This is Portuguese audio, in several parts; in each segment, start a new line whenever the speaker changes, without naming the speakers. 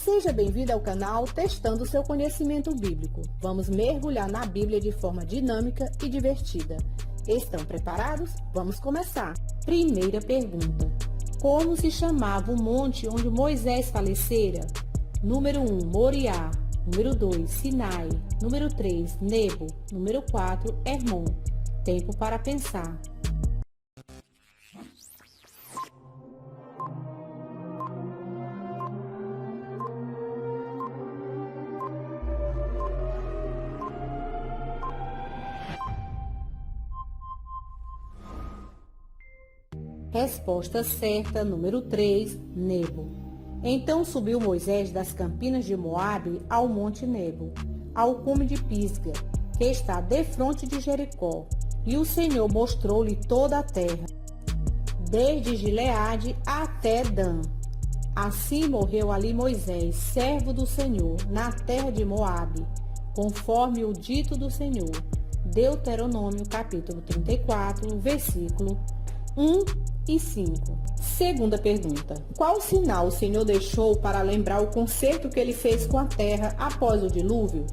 Seja bem-vindo ao canal Testando seu Conhecimento Bíblico. Vamos mergulhar na Bíblia de forma dinâmica e divertida. Estão preparados? Vamos começar. Primeira pergunta. Como se chamava o monte onde Moisés falecera? Número 1, Moriá. Número 2, Sinai. Número 3, Nebo. Número 4, Hermon. Tempo para pensar. Resposta certa, número 3, Nebo. Então subiu Moisés das campinas de Moabe ao monte Nebo, ao cume de Pisga, que está defronte de Jericó, e o Senhor mostrou-lhe toda a terra, desde Gileade até Dan. Assim morreu ali Moisés, servo do Senhor, na terra de Moabe, conforme o dito do Senhor. Deuteronômio capítulo 34, versículo 1 e 5. Segunda pergunta. Qual sinal o Senhor deixou para lembrar o concerto que ele fez com a terra após o dilúvio?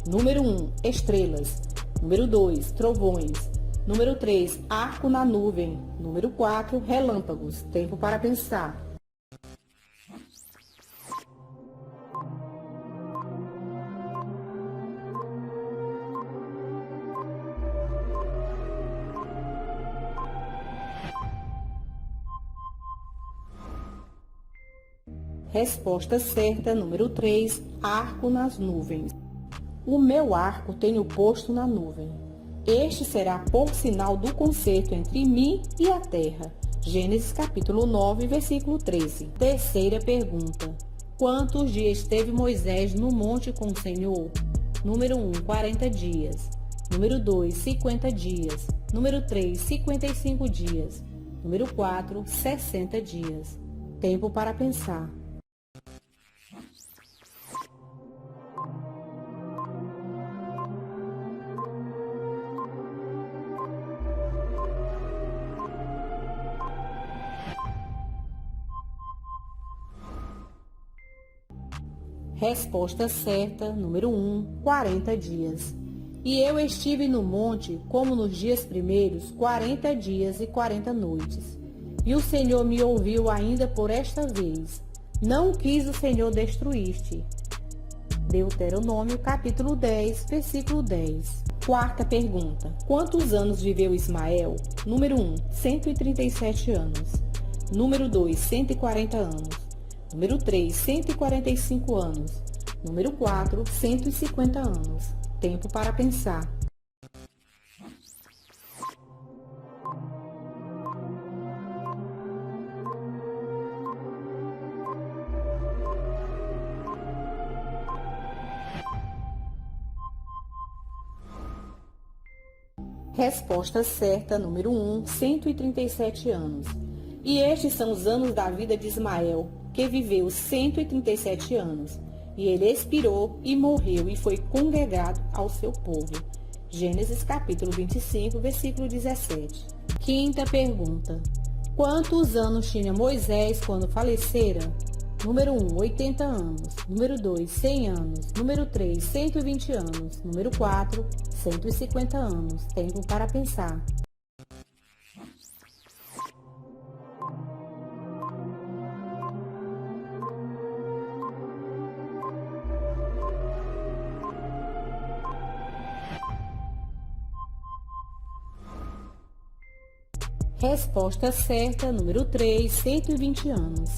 Número 1, estrelas. Número 2, trovões. Número 3, arco na nuvem. Número 4, relâmpagos. Tempo para pensar. Resposta certa, número 3, arco nas nuvens. O meu arco tenho posto na nuvem. Este será por sinal do concerto entre mim e a terra. Gênesis capítulo 9, versículo 13. Terceira pergunta. Quantos dias esteve Moisés no monte com o Senhor? Número 1, 40 dias. Número 2, 50 dias. Número 3, 55 dias. Número 4, 60 dias. Tempo para pensar. Resposta certa, número 1, 40 dias. E eu estive no monte, como nos dias primeiros, 40 dias e 40 noites. E o Senhor me ouviu ainda por esta vez. Não quis o Senhor destruir-te. Deuteronômio, capítulo 10, versículo 10. Quarta pergunta. Quantos anos viveu Ismael? Número 1, 137 anos. Número 2, 140 anos. Número 3, 145 anos. Número 4, 150 anos. Tempo para pensar. Resposta certa, número 1, 137 anos. E estes são os anos da vida de Ismael, que viveu 137 anos. E ele expirou e morreu e foi congregado ao seu povo. Gênesis capítulo 25, versículo 17. Quinta pergunta. Quantos anos tinha Moisés quando falecera? Número 1, 80 anos. Número 2, 100 anos. Número 3, 120 anos. Número 4, 150 anos. Tempo para pensar. Resposta certa, número 3, 120 anos.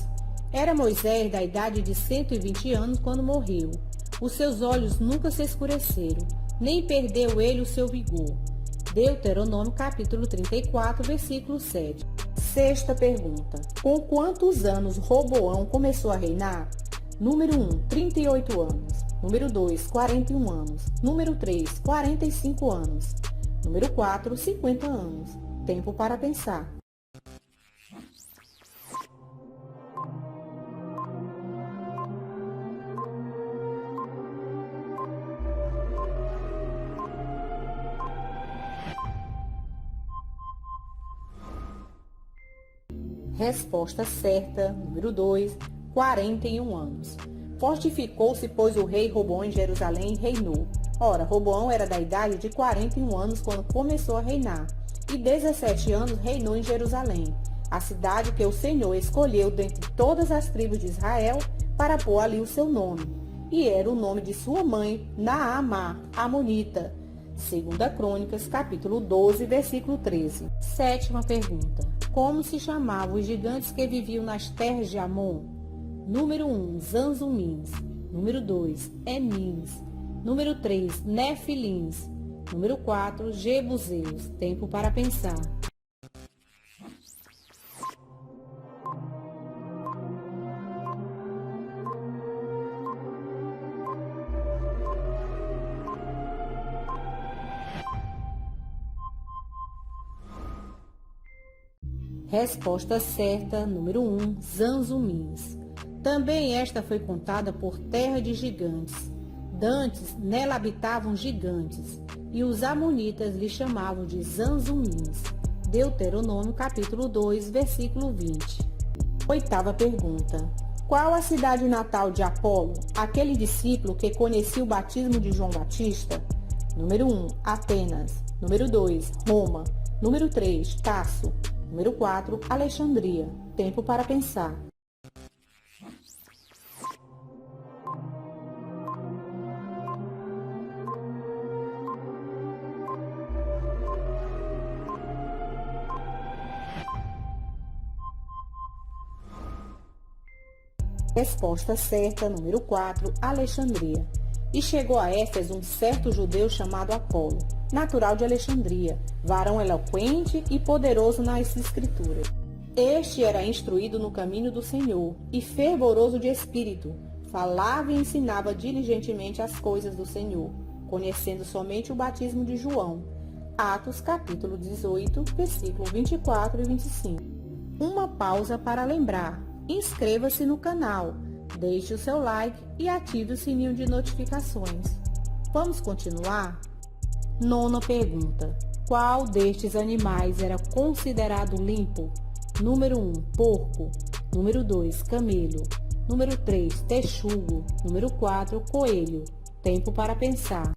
Era Moisés da idade de 120 anos quando morreu. Os seus olhos nunca se escureceram, nem perdeu ele o seu vigor. Deuteronômio capítulo 34, versículo 7. Sexta pergunta. Com quantos anos Roboão começou a reinar? Número 1, 38 anos. Número 2, 41 anos. Número 3, 45 anos. Número 4, 50 anos. Tempo para pensar. Resposta certa, número 2, 41 anos. Fortificou-se, pois, o rei Roboão em Jerusalém e reinou. Ora, Roboão era da idade de 41 anos quando começou a reinar, e 17 anos reinou em Jerusalém, a cidade que o Senhor escolheu dentre todas as tribos de Israel para pôr ali o seu nome. E era o nome de sua mãe, Naamá, amonita. 2 Crônicas, capítulo 12, versículo 13. Sétima pergunta. Como se chamavam os gigantes que viviam nas terras de Amon? Número 1, Zanzumins. Número 2, Emins. Número 3, Nefilins. Número 4, Jebuseus. Tempo para pensar. Resposta certa, número 1, Zanzumins. Também esta foi contada por terra de gigantes. Dantes, nela habitavam gigantes, e os amonitas lhe chamavam de Zanzumins. Deuteronômio, capítulo 2, versículo 20. Oitava pergunta. Qual a cidade natal de Apolo, aquele discípulo que conhecia o batismo de João Batista? Número 1, Atenas. Número 2, Roma. Número 3, Tarso. Número 4, Alexandria. Tempo para pensar. Resposta certa, número 4, Alexandria. E chegou a Éfeso um certo judeu chamado Apolo, natural de Alexandria, varão eloquente e poderoso nas escrituras. Este era instruído no caminho do Senhor e fervoroso de espírito, falava e ensinava diligentemente as coisas do Senhor, conhecendo somente o batismo de João. Atos capítulo 18, versículo 24 e 25. Uma pausa para lembrar. Inscreva-se no canal, deixe o seu like e ative o sininho de notificações. Vamos continuar? Nona pergunta. Qual destes animais era considerado limpo? Número 1, porco. Número 2, camelo. Número 3, texugo. Número 4, coelho. Tempo para pensar.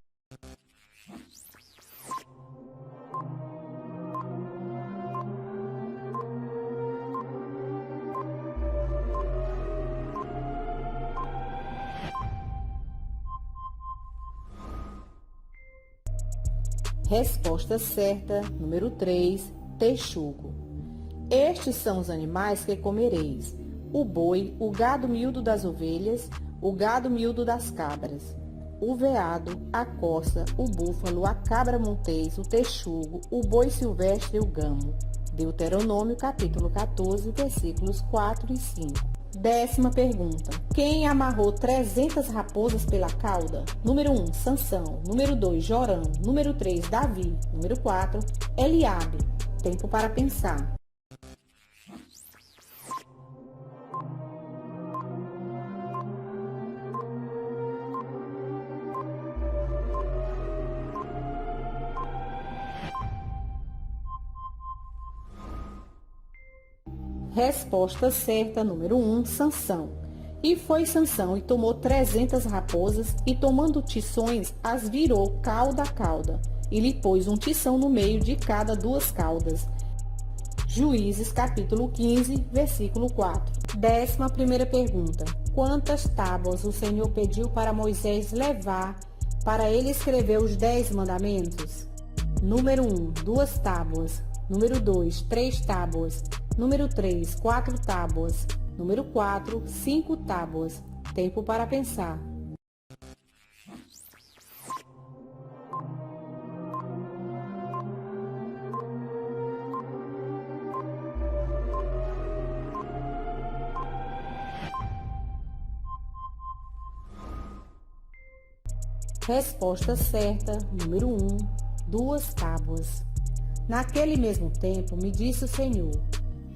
Resposta certa, número 3, texugo. Estes são os animais que comereis: o boi, o gado miúdo das ovelhas, o gado miúdo das cabras, o veado, a corça, o búfalo, a cabra montês, o texugo, o boi silvestre e o gamo. Deuteronômio, capítulo 14, versículos 4 e 5. Décima pergunta. Quem amarrou 300 raposas pela cauda? Número 1, Sansão. Número 2, Jorão. Número 3, Davi. Número 4, Eliabe. Tempo para pensar. Resposta certa, número 1, Sansão. E foi Sansão e tomou 300 raposas, e tomando tições, as virou cauda a cauda, e lhe pôs um tição no meio de cada duas caudas. Juízes, capítulo 15, versículo 4. 11ª pergunta. Quantas tábuas o Senhor pediu para Moisés levar para ele escrever os 10 mandamentos? Número 1, 2 tábuas. Número 2, 3 tábuas. Número 3, 4 tábuas. Número 4, 5 tábuas. Tempo para pensar. Resposta certa, número 1, 2 tábuas. Naquele mesmo tempo me disse o Senhor: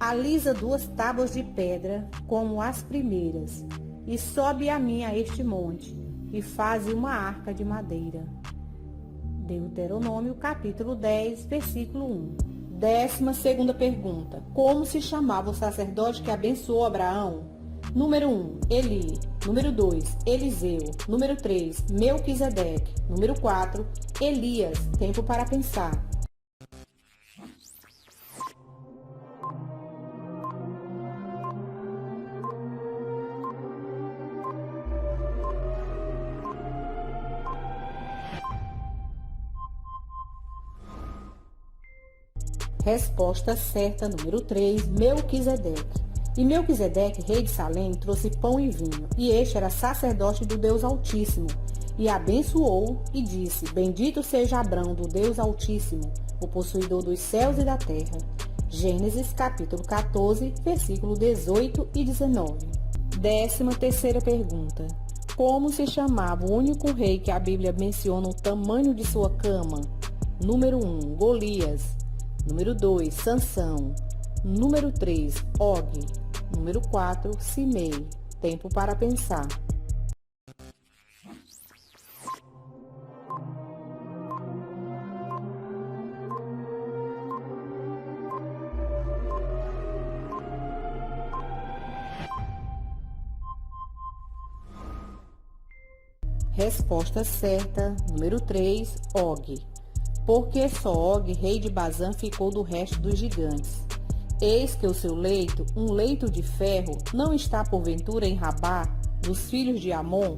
alisa 2 tábuas de pedra, como as primeiras, e sobe a mim a este monte, e faze uma arca de madeira. Deuteronômio, capítulo 10, versículo 1. 12ª pergunta. Como se chamava o sacerdote que abençoou Abraão? Número 1, Eli. Número 2, Eliseu. Número 3, Melquisedeque. Número 4, Elias. Tempo para pensar. Resposta certa, número 3, Melquisedeque. E Melquisedeque, rei de Salém, trouxe pão e vinho, e este era sacerdote do Deus Altíssimo, e abençoou e disse: Bendito seja Abrão do Deus Altíssimo, o possuidor dos céus e da terra. Gênesis capítulo 14, versículo 18 e 19. 13ª pergunta. Como se chamava o único rei que a Bíblia menciona o tamanho de sua cama? Número 1, Golias. Número 2, Sansão. Número 3, Og. Número 4, Simei. Tempo para pensar. Resposta certa, número 3, Og. Porque só Og, rei de Bazã, ficou do resto dos gigantes. Eis que o seu leito, um leito de ferro, não está porventura em Rabá, dos filhos de Amon?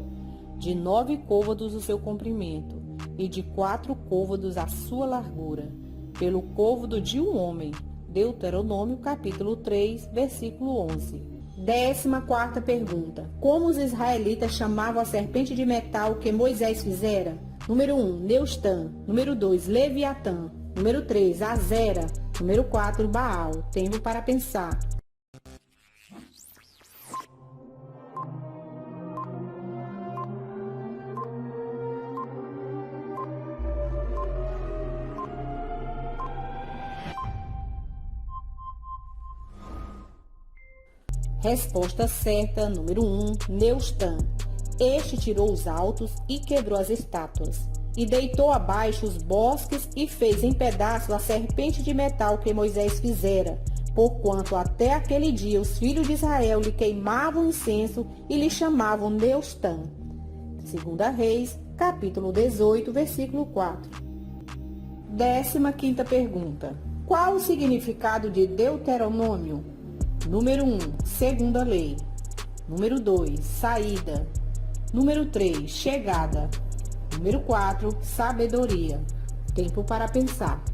De 9 côvados o seu comprimento, e de 4 côvados a sua largura, pelo côvado de um homem. Deuteronômio capítulo 3, versículo 11. 14ª pergunta. Como os israelitas chamavam a serpente de metal que Moisés fizera? Número 1, Neustã. Número 2, Leviatã. Número 3, Azera. Número 4, Baal. Tempo para pensar. Resposta certa, número 1, Neustã. Este tirou os altos e quebrou as estátuas, e deitou abaixo os bosques e fez em pedaços a serpente de metal que Moisés fizera, porquanto até aquele dia os filhos de Israel lhe queimavam incenso e lhe chamavam Neustã. 2 Reis, capítulo 18, versículo 4. 15ª pergunta. Qual o significado de Deuteronômio? Número 1, segunda lei. Número 2, saída. Número 3, chegada. Número 4, sabedoria. Tempo para pensar.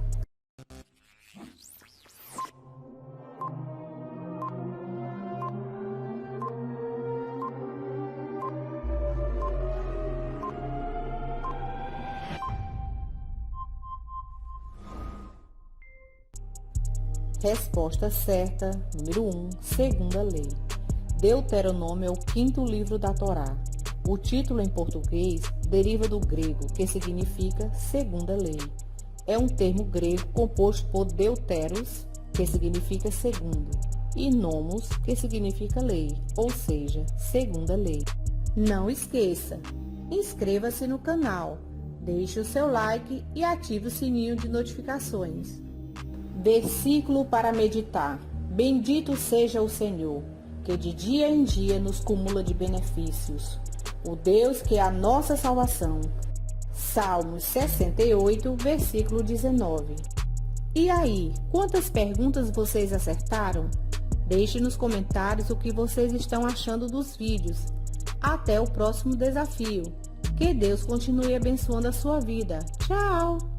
Resposta certa, número 1, segunda lei. Deuteronômio é o 5º livro da Torá. O título em português deriva do grego, que significa segunda lei. É um termo grego composto por deuteros, que significa segundo, e nomos, que significa lei, ou seja, segunda lei. Não esqueça, inscreva-se no canal, deixe o seu like e ative o sininho de notificações. Versículo para meditar. Bendito seja o Senhor, que de dia em dia nos cumula de benefícios. O Deus que é a nossa salvação. Salmos 68, versículo 19. E aí, quantas perguntas vocês acertaram? Deixe nos comentários o que vocês estão achando dos vídeos. Até o próximo desafio. Que Deus continue abençoando a sua vida. Tchau!